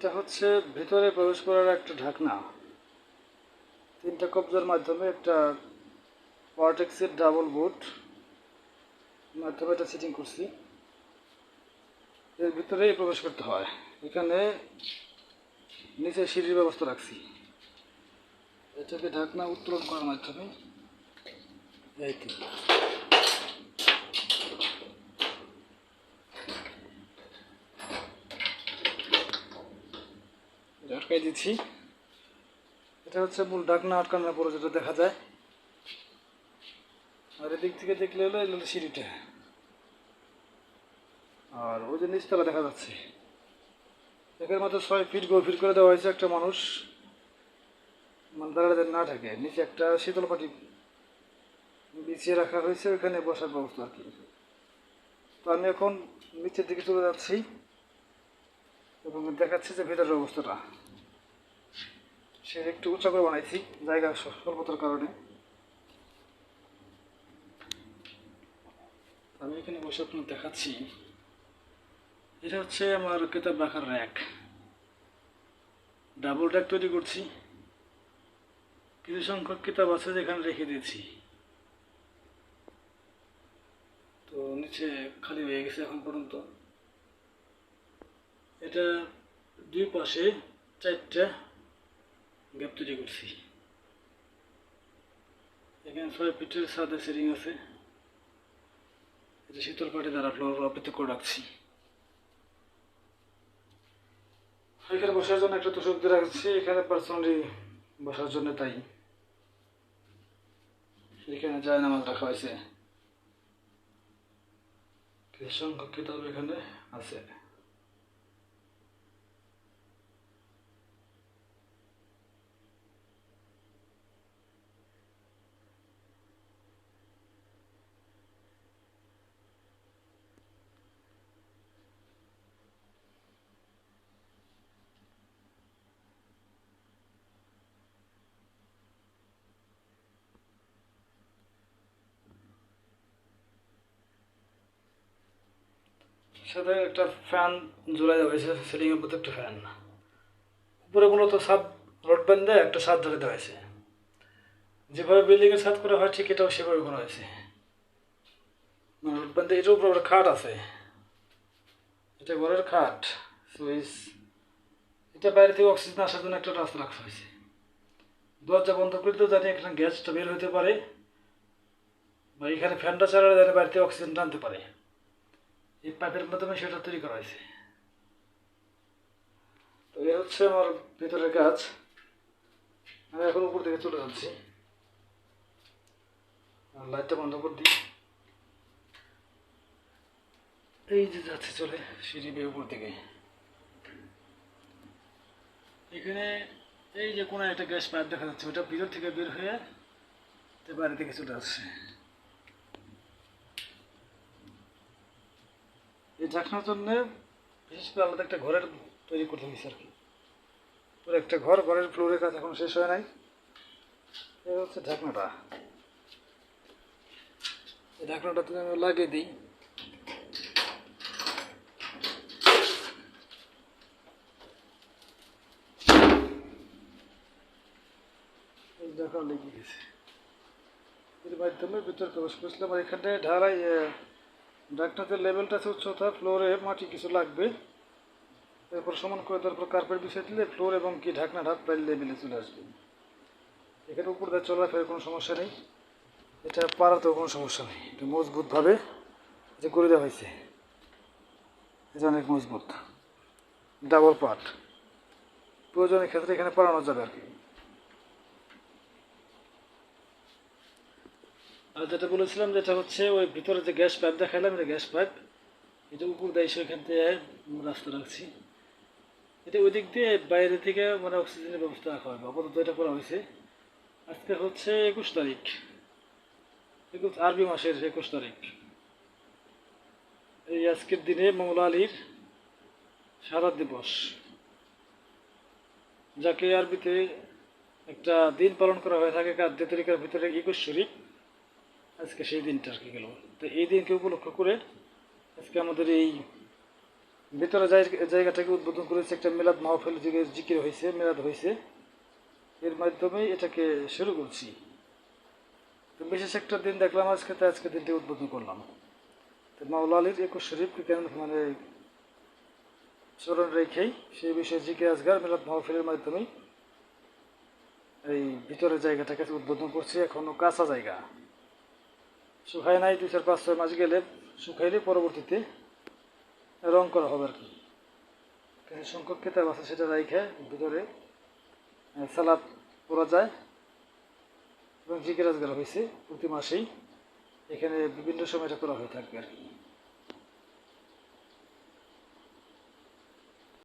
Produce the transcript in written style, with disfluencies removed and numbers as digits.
এটা হচ্ছে ভিতরে প্রবেশ করার একটা ঢাকনা। তিনটা কবজার মাধ্যমে একটা ভার্টেক্সের ডাবল বুট মাধ্যমে এটা সেটিং করছি। এর ভিতরেই প্রবেশ করতে হয়। এখানে নিচে সিঁড়ির ব্যবস্থা রাখছি। এটাকে ঢাকনা উত্তোলন করার মাধ্যমে এই তো আটকাই দিচ্ছি। এটা হচ্ছে মূল ঢাকনা আটকানোর পরে যেটা দেখা যায়। আর এদিক থেকে দেখলে হলো এগুলো সিঁড়িটা, আর ওই যে নিচতলা দেখা যাচ্ছে। এখানে মাত্র 6 ফিট গভীর করে দেওয়া হয়েছে, একটা মানুষ মানে দাঁড়াতে না থাকে। নিচে একটা শীতল পাটি বিছিয়ে রাখা হয়েছে, ওইখানে বসার ব্যবস্থা আর কি। তো আমি এখন নিচের দিকে চলে যাচ্ছি এবং দেখাচ্ছি যে ভেতরের অবস্থাটা। সে একটু উঁচা করে বানাইছি জায়গা স্বল্পতার কারণে। আমি এখানে বসে আপনার দেখাচ্ছি। এটা হচ্ছে আমার কিতাব রাখার র্যাক। ডাবল র্যাক তৈরি করছি। কিছু সংখ্যক কিতাব আছে যেখানে রেখে দিয়েছি। তো নিচে খালি হয়ে গেছে এখন পর্যন্ত। এটা দুই পাশে 4টা গ্যাপ তৈরি করছি। এখানে 6 ফিটের ছাদে সেটিং আছে। এটা শীতল পাটি দ্বারা ফ্লোর আবৃত করে রাখছি। এখানে বসার জন্য একটা তোষক দিয়ে রাখছি, এখানে পার্সোনালি বসার জন্য, তাই এখানে জায়নামাজ রাখা হয়েছে। কিছু সংখ্যক কিতাব এখানে আছে। সাথে একটা ফ্যান ঝুলাই দেওয়া হয়েছে, সিলিং এর মধ্যে একটা ফ্যান। উপরে মূলত ছাদ রড বেঁধে একটা ছাদ ঢালাই দেওয়া হয়েছে। যেভাবে বিল্ডিং এর ছাদ করা হয় ঠিক এটাও সেভাবে করা হয়েছে। মানে রড বেঁধে এটার উপরে একটা খাট আছে, এটা ঘরের খাট। সুইচ, এটা বাইরে থেকে অক্সিজেন আসার জন্য একটা রাস্তা রাখা হয়েছে। দরজা বন্ধ করে দিলেও জানি এখানে গ্যাসটা বের হতে পারে, বা এখানে ফ্যানটা চালালে জানি বাইরে থেকে অক্সিজেন টানতে পারে। এই পাইপের মাধ্যমে সেটা তৈরি করা হয়েছে। তো এই হচ্ছে আমার ভিতরের কাজ। আমি এখন উপর দিকে চলে যাচ্ছি। লাইটটা বন্ধ করে দিই। এই যে যাচ্ছে চলে সিঁড়ি বেয়ে উপর দিকে। এখানে এই যে কোনো একটা গ্যাস পাইপ দেখা যাচ্ছে, ওটা ভিতর থেকে বের হয়ে বাইরে থেকে চলে আসছে। এই ঢাকনার জন্য বিশেষ করে আলাদা একটা ঘরের তৈরি করতে হয়েছে আর কি। পুরো একটা ঘরের ফ্লোরের কাজ এখন শেষ হয় নাই। এই হচ্ছে ঢাকনাটা। এই ঢাকনাটা তুমি আমি লাগিয়ে দিই। এই ঢাকনা লেগে গেছে। এর মাধ্যমে ভিতরে প্রবেশ করছিলাম। আর এখানটায় ঢালাই ঢাকনাতে লেভেলটা আছে উচ্চতা, ফ্লোরে মাটি কিছু লাগবে, এরপর সমান করে তারপর কার্পেট বিছিয়ে দিলে ফ্লোর এবং কি ঢাকনাটা প্রায় লেভেলে চলে আসবে। এখানে উপর দিয়ে চলাফেরার কোনো সমস্যা নেই, এটা পাড়াতেও কোনো সমস্যা নেই। এটা মজবুতভাবে যে করে দেওয়া হয়েছে, এটা অনেক মজবুত, ডাবল পার্ট। প্রয়োজনের ক্ষেত্রে এখানে পাড়ানো যাবে আর কি। আর যেটা বলেছিলাম যেটা হচ্ছে ওই ভিতরে যে গ্যাস পাইপ দেখালাম, এটা গ্যাস পাইপ, এটা উপর দিয়ে এখান থেকে রাস্তা রাখছি। এটা ওই দিক দিয়ে বাইরে থেকে মানে অক্সিজেনের ব্যবস্থা রাখা হবে। আপাতত এটা করা হয়েছে। আজকে হচ্ছে 21 তারিখ, আরবি মাসের 21 তারিখ। এই আজকের দিনে মৌলা আলীর শাহাদাত দিবস, যাকে আরবিতে একটা দিন পালন করা হয়ে থাকে 2 তারিখের ভিতরে 21 শরীফ। আজকে সেই দিনটা আর কি গেল। তো এই দিনকে উপলক্ষ করে আজকে আমাদের এই ভিতরে জায়গাটাকে উদ্বোধন করেছে, একটা মিলাদ মাহফিল জিকির হয়েছে, মিলাদ হয়েছে, এর মাধ্যমেই এটাকে শুরু করছি। তো বিশেষ একটা দিন দেখলাম আজকে দিনটি উদ্বোধন করলাম। তো মাওলা আলীর 21 শরীফকে কেন মানে স্মরণ রেখেই সেই বিষয়ে জিকির আজগার মিলাদ মাহফিলের মাধ্যমেই এই ভিতরের জায়গাটাকে উদ্বোধন করছি। এখনো কাঁচা জায়গা, শুকায় নাই, 2-4-5-6 মাস গেলে শুকাইলে পরবর্তীতে রং করা হবে আর কি। কিছু সংখ্যক কিতাব আছে, সেটা রাইখে ভিতরে সালাদ পড়া যায় এবং জিকির আজগার হয়েছে প্রতি মাসেই, এখানে বিভিন্ন সময় এটা করা হয়ে থাকবে আর কি।